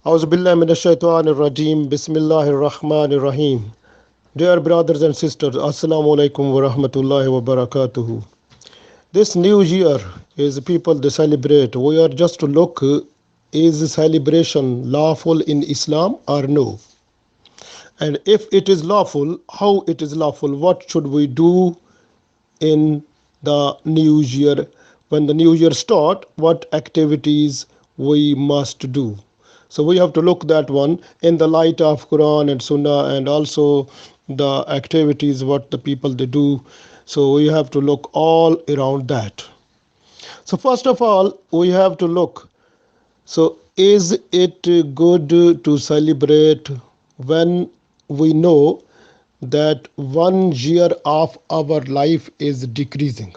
Auzu billahi minash shaitanir rajim. Bismillahir rahmanir rahim. Dear brothers and sisters, Assalamu alaikum wa rahmatullahi wa barakatuhu. This new year is people they celebrate. We are just to look, is celebration lawful in Islam or no? And if it is lawful, how it is lawful? What should we do in the new year? When the new year start, what activities we must do? So we have to look that one in the light of Quran and Sunnah, and also the activities what the people they do. So we have to look all around that. So first of all, we have to look. So is it good to celebrate when we know that 1 year of our life is decreasing?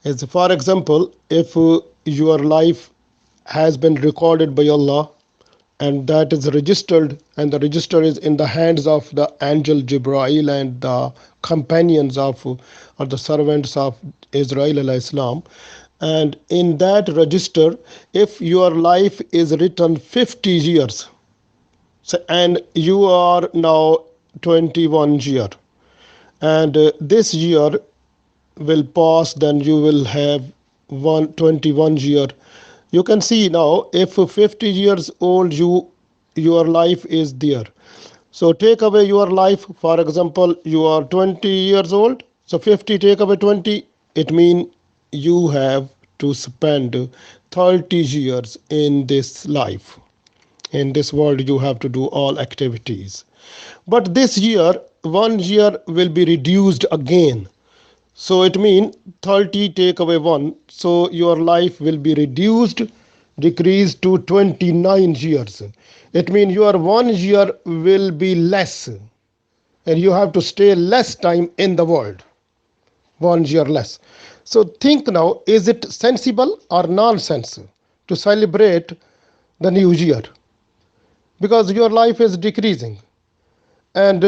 As for example, if your life has been recorded by Allah and that is registered, and the register is in the hands of the angel Jibrail and the companions of or the servants of Israel alayhi salam, and in that register, if your life is written 50 years, so, and you are now 21 year, and this year will pass, then you will have 21 year. You can see now, if 50 years old your life is there, so take away your life. For example, you are 20 years old, so 50 take away 20, it means you have to spend 30 years in this life. In this world you have to do all activities, but this year 1 year will be reduced again. So it means 30 take away 1. So your life will be reduced, decreased to 29 years. It means your 1 year will be less, and you have to stay less time in the world. 1 year less. So think now, is it sensible or nonsense to celebrate the new year? Because your life is decreasing. And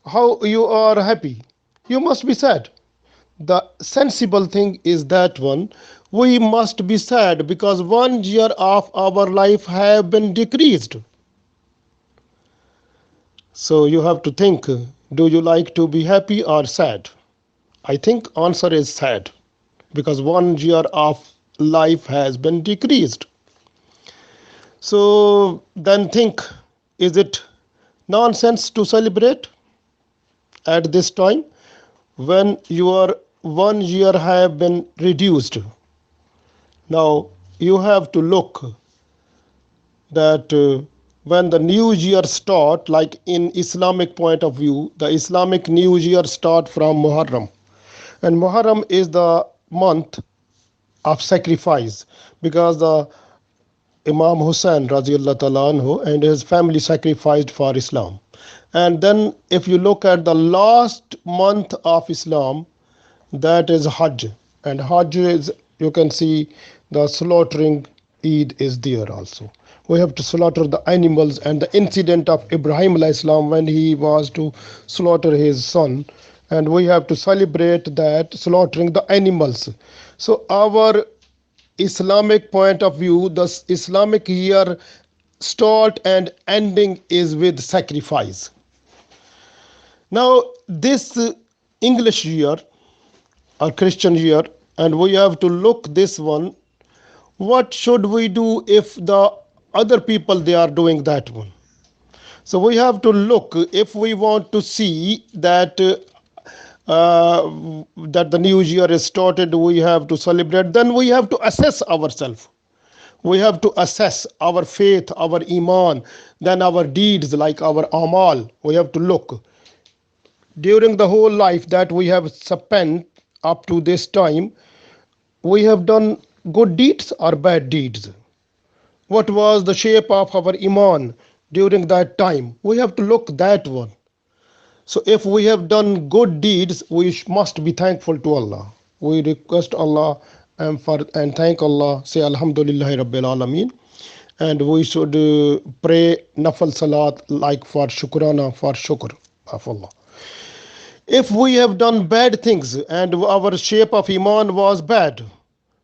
how you are happy? You must be sad. The sensible thing is that one, we must be sad because 1 year of our life have been decreased. So you have to think, do you like to be happy or sad? I think answer is sad, because 1 year of life has been decreased. So then think, is it nonsense to celebrate at this time when your 1 year have been reduced? Now you have to look that when the new year start, like in Islamic point of view, the Islamic new year start from Muharram, and Muharram is the month of sacrifice, because the Imam Hussein radiallahu ta'ala anhu and his family sacrificed for Islam. And then if you look at the last month of Islam, that is Hajj. And Hajj is, you can see the slaughtering Eid is there also. We have to slaughter the animals, and the incident of Ibrahim salam when he was to slaughter his son, and we have to celebrate that slaughtering the animals. So our Islamic point of view, the Islamic year start and ending is with sacrifice. Now this English year or Christian year, and we have to look this one, what should we do if the other people they are doing that one? So we have to look, if we want to see that that the new year is started, we have to celebrate, then we have to assess ourselves. We have to assess our faith, our iman, then our deeds like our amal. We have to look during the whole life that we have spent up to this time, we have done good deeds or bad deeds. What was the shape of our iman during that time? We have to look that one. So if we have done good deeds, we must be thankful to Allah. We request Allah and thank Allah, say Alhamdulillahi Rabbil Alameen. And we should pray Nafal Salat like for Shukrana, for Shukr of Allah. If we have done bad things and our shape of iman was bad,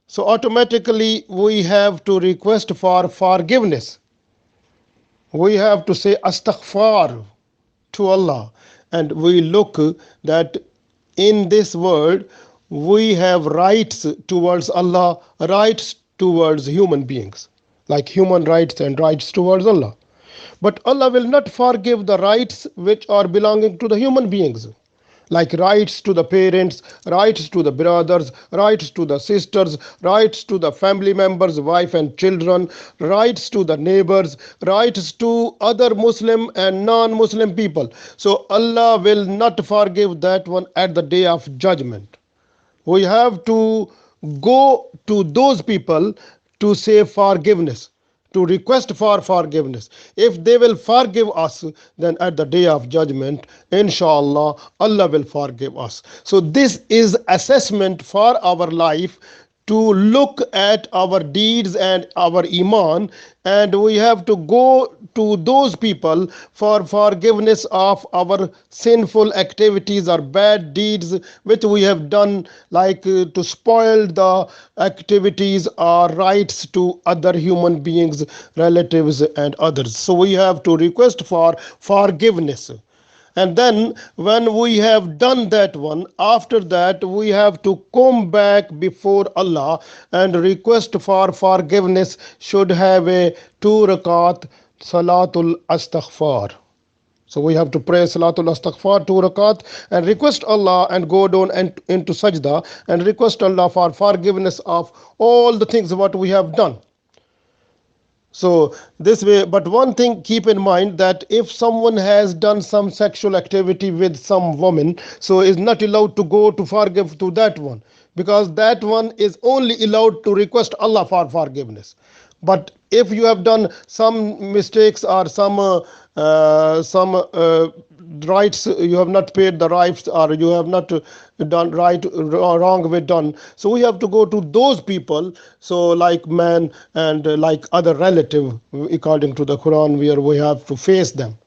so automatically we have to request for forgiveness. We have to say astaghfar to Allah, and we look that in this world we have rights towards Allah, rights towards human beings, like human rights and rights towards Allah. But Allah will not forgive the rights which are belonging to the human beings, like rights to the parents, rights to the brothers, rights to the sisters, rights to the family members, wife and children, rights to the neighbors, rights to other Muslim and non-Muslim people. So Allah will not forgive that one at the day of judgment. We have to go to those people to say forgiveness, to request for forgiveness. If they will forgive us, then at the day of judgment, inshallah, Allah will forgive us. So this is assessment for our life, to look at our deeds and our iman, and we have to go to those people for forgiveness of our sinful activities or bad deeds which we have done, like to spoil the activities or rights to other human beings, relatives and others. So we have to request for forgiveness. And then when we have done that one, after that we have to come back before Allah and request for forgiveness. Should have a 2 rakat salatul astaghfar. So we have to pray salatul astaghfar 2 rakat and request Allah, and go down and into sajda and request Allah for forgiveness of all the things what we have done. So this way, but one thing keep in mind, that if someone has done some sexual activity with some woman, so is not allowed to go to forgive to that one, because that one is only allowed to request Allah for forgiveness. But if you have done some mistakes or some rights, you have not paid the rights, or you have not done right wrong with done, so we have to go to those people, so like man and like other relative, according to the Quran, where we have to face them.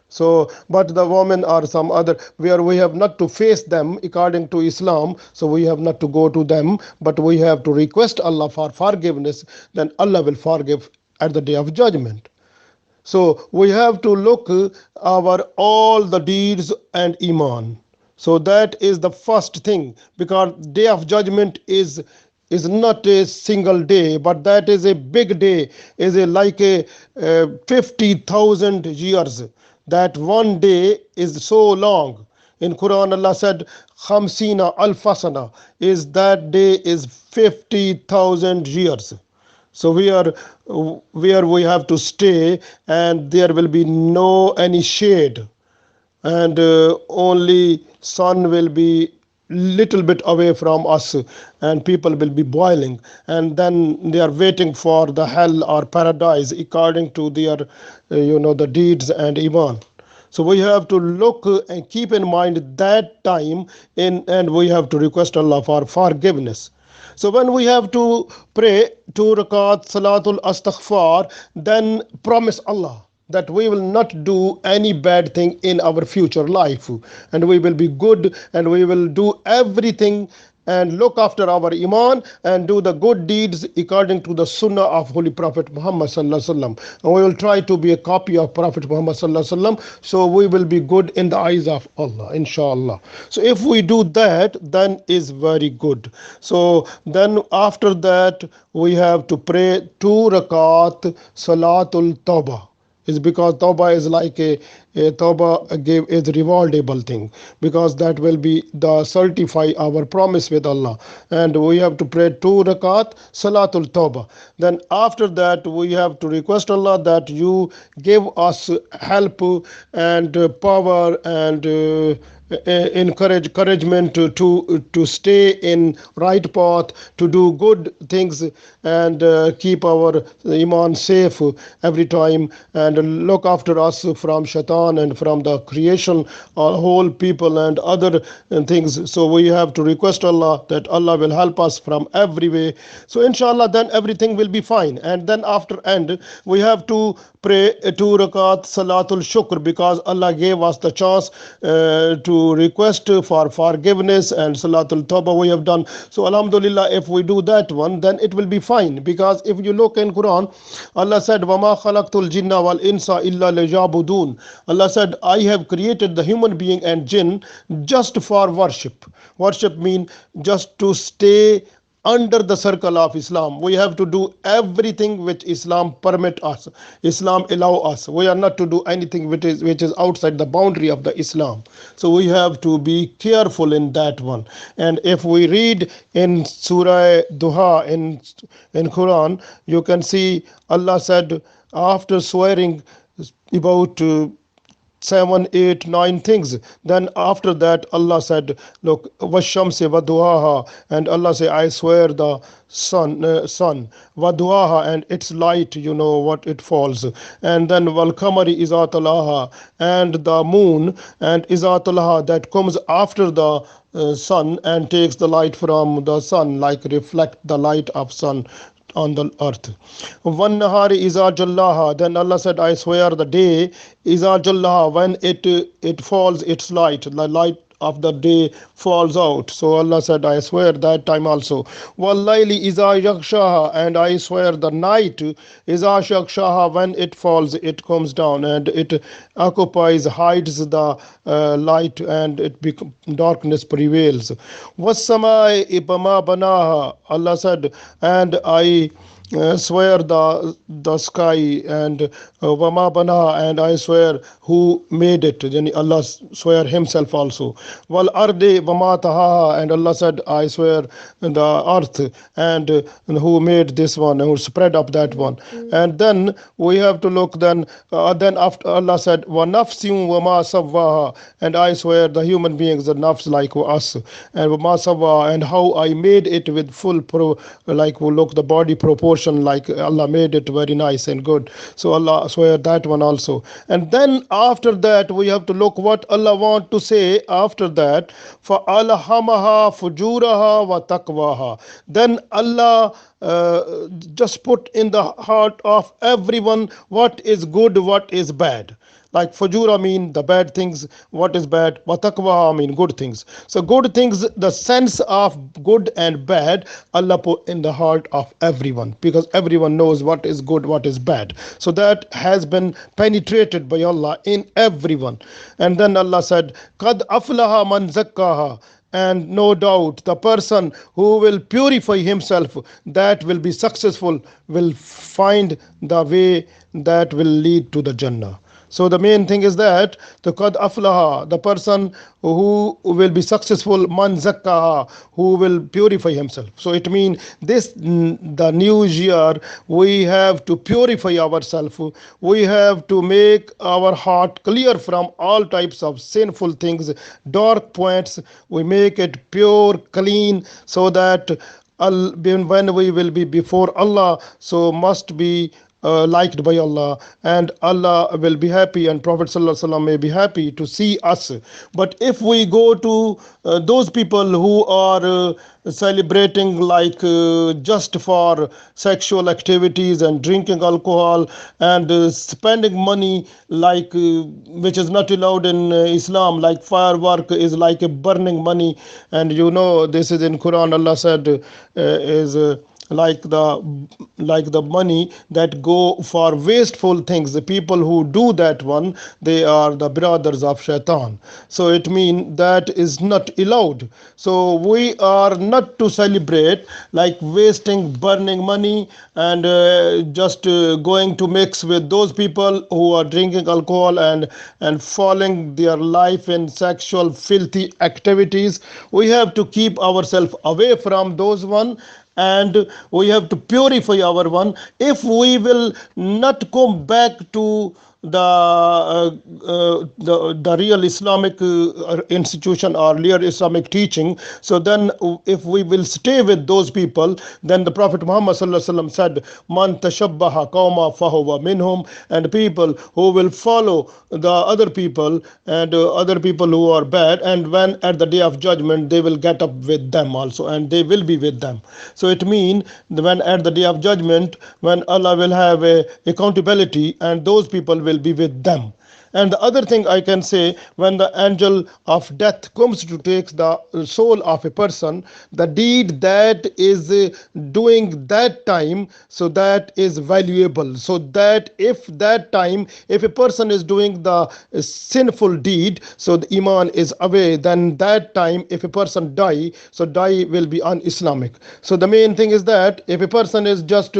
So but the woman or some other, where we have not to face them according to Islam, so we have not to go to them, but we have to request Allah for forgiveness. Then Allah will forgive at the day of judgment. So we have to look our all the deeds and iman. So that is the first thing, because day of judgment is not a single day, but that is a big day, is a like a 50,000 years. That one day is so long. In Quran, Allah said, Khamsina al-Fasana, is that day is 50,000 years. So where we have to stay, and there will be no any shade, and only sun will be little bit away from us, and people will be boiling, and then they are waiting for the hell or paradise according to their the deeds and iman. So we have to look and keep in mind that time in, and we have to request Allah for forgiveness. So when we have to pray 2 rakat salatul astaghfar, then promise Allah that we will not do any bad thing in our future life, and we will be good, and we will do everything and look after our iman and do the good deeds according to the sunnah of Holy Prophet Muhammad sallallahu alaihi wasallam. And we will try to be a copy of Prophet Muhammad sallallahu alaihi wasallam, so we will be good in the eyes of Allah, inshallah. So if we do that, then is very good. So then after that we have to pray 2 rakat salatul tawbah, is because tawbah is like a tawbah gave is rewardable thing, because that will be the certify our promise with Allah, and we have to pray 2 rakat salatul tawbah. Then after that we have to request Allah that you give us help and power and encouragement to stay in right path, to do good things, and keep our iman safe every time, and look after us from shaitan and from the creation, whole people and other things. So we have to request Allah that Allah will help us from every way. So inshallah, then everything will be fine. And then after end we have to pray 2 rakat salatul shukr, because Allah gave us the chance to to request for forgiveness, and Salatul Tawbah we have done. So Alhamdulillah, if we do that one, then it will be fine. Because if you look in Quran, Allah said, وَمَا خَلَقْتُ الْجِنَّ وَالْإِنسَ إِلَّا لِيَعْبُدُونَ. Allah said, I have created the human being and jinn just for worship. Worship means just to stay under the circle of Islam. We have to do everything which Islam permit us, Islam allow us. We are not to do anything which is outside the boundary of the Islam. So we have to be careful in that one. And if we read in Surah Duha in Quran, you can see Allah said, after swearing about 7, 8, 9 things. Then after that, Allah said, look, washamsi waduhaha, and Allah say, I swear the sun, waduhaha, and its light, you know what it falls. And then wal kamari izatalaha, and the moon and izatalaha, that comes after the sun and takes the light from the sun, like reflect the light of sun on the earth. One nahari iza jallaha, then Allah said, I swear the day iza jallaha, when it falls its light, the light of the day falls out. So Allah said, I swear that time also. Wallayli iza yakshaha, and I swear the night iza yakshaha, when it falls, it comes down and it occupies, hides the light, and darkness prevails. Wassamai ibama banaha, Allah said, and I swear the sky, and wama bana, and I swear who made it. Yani Allah swear himself also. Wal ardi wama tahaha, and Allah said, I swear the earth, and who made this one, who spread up that one. And then we have to look, then after Allah said, wa nafsin wama sawwaha, and I swear the human beings, the nafs like us, and wama sawwa, and how I made it with full like we look the body proportion, like Allah made it very nice and good. So Allah swear that one also. And then after that we have to look what Allah want to say after that. For alhamaha fujuraha wa taqwaha, then Allah just put in the heart of everyone what is good, what is bad. Like fujura mean the bad things, what is bad, wataqwa mean good things. So good things, the sense of good and bad, Allah put in the heart of everyone, because everyone knows what is good, what is bad. So that has been penetrated by Allah in everyone. And then Allah said, qad aflaha man zakkaha, and no doubt the person who will purify himself, that will be successful, will find the way that will lead to the Jannah. So the main thing is that the qad aflaha, the person who will be successful, man zakkaha, who will purify himself. So it means this, the new year, we have to purify ourselves. We have to make our heart clear from all types of sinful things, dark points. We make it pure, clean, so that when we will be before Allah, so must be liked by Allah, and Allah will be happy, and Prophet ﷺ may be happy to see us. But if we go to those people who are celebrating like just for sexual activities and drinking alcohol and spending money like which is not allowed in Islam, like firework is like a burning money, and you know this is in Quran. Allah said is like the money that go for wasteful things. The people who do that one, they are the brothers of shaitan. So it means that is not allowed. So we are not to celebrate like wasting, burning money, and just going to mix with those people who are drinking alcohol and falling their life in sexual filthy activities. We have to keep ourselves away from those one, and we have to purify our one. If we will not come back to the real Islamic institution or real Islamic teaching, so then if we will stay with those people, then the Prophet Muhammad ﷺ said, man tashabbaha qawma fahuwa minhum, and people who will follow the other people and other people who are bad, and when at the day of judgment they will get up with them also, and they will be with them. So it means when at the day of judgment, when Allah will have a accountability, and those people will be with them. And the other thing I can say, when the angel of death comes to take the soul of a person, the deed that is doing that time, so that is valuable. So that if that time, if a person is doing the sinful deed, so the iman is away, then that time if a person die, so die will be un-Islamic. So the main thing is that if a person is just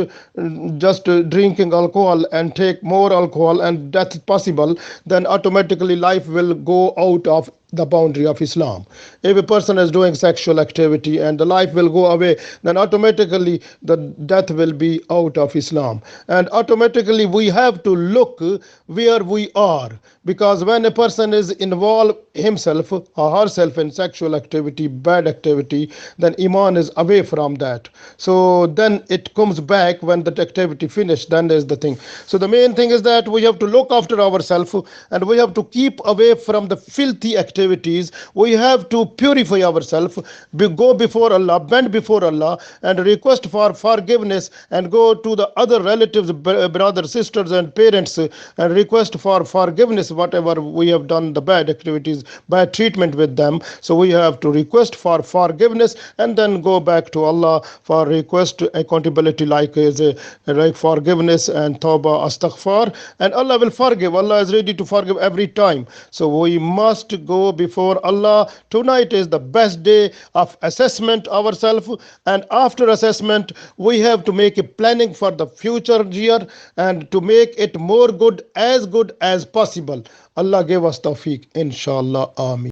drinking alcohol and take more alcohol and death is possible, then automatically life will go out of the boundary of Islam. If a person is doing sexual activity and the life will go away, then automatically the death will be out of Islam. And automatically we have to look where we are, because when a person is involved himself or herself in sexual activity, bad activity, then iman is away from that. So then it comes back when that activity finished, then is the thing. So the main thing is that we have to look after ourselves, and we have to keep away from the filthy activities. We have to purify ourselves, go before Allah, bend before Allah, and request for forgiveness, and go to the other relatives, brothers, sisters, and parents, and request for forgiveness whatever we have done, the bad activities, bad treatment with them. So we have to request for forgiveness and then go back to Allah for request accountability, like forgiveness and tawbah, astaghfar, and Allah will forgive. Allah is ready to forgive every time. So we must go before Allah. Tonight is the best day of assessment ourselves, and after assessment we have to make a planning for the future year and to make it more good as possible. Allah give us tawfiq, inshallah. Ameen.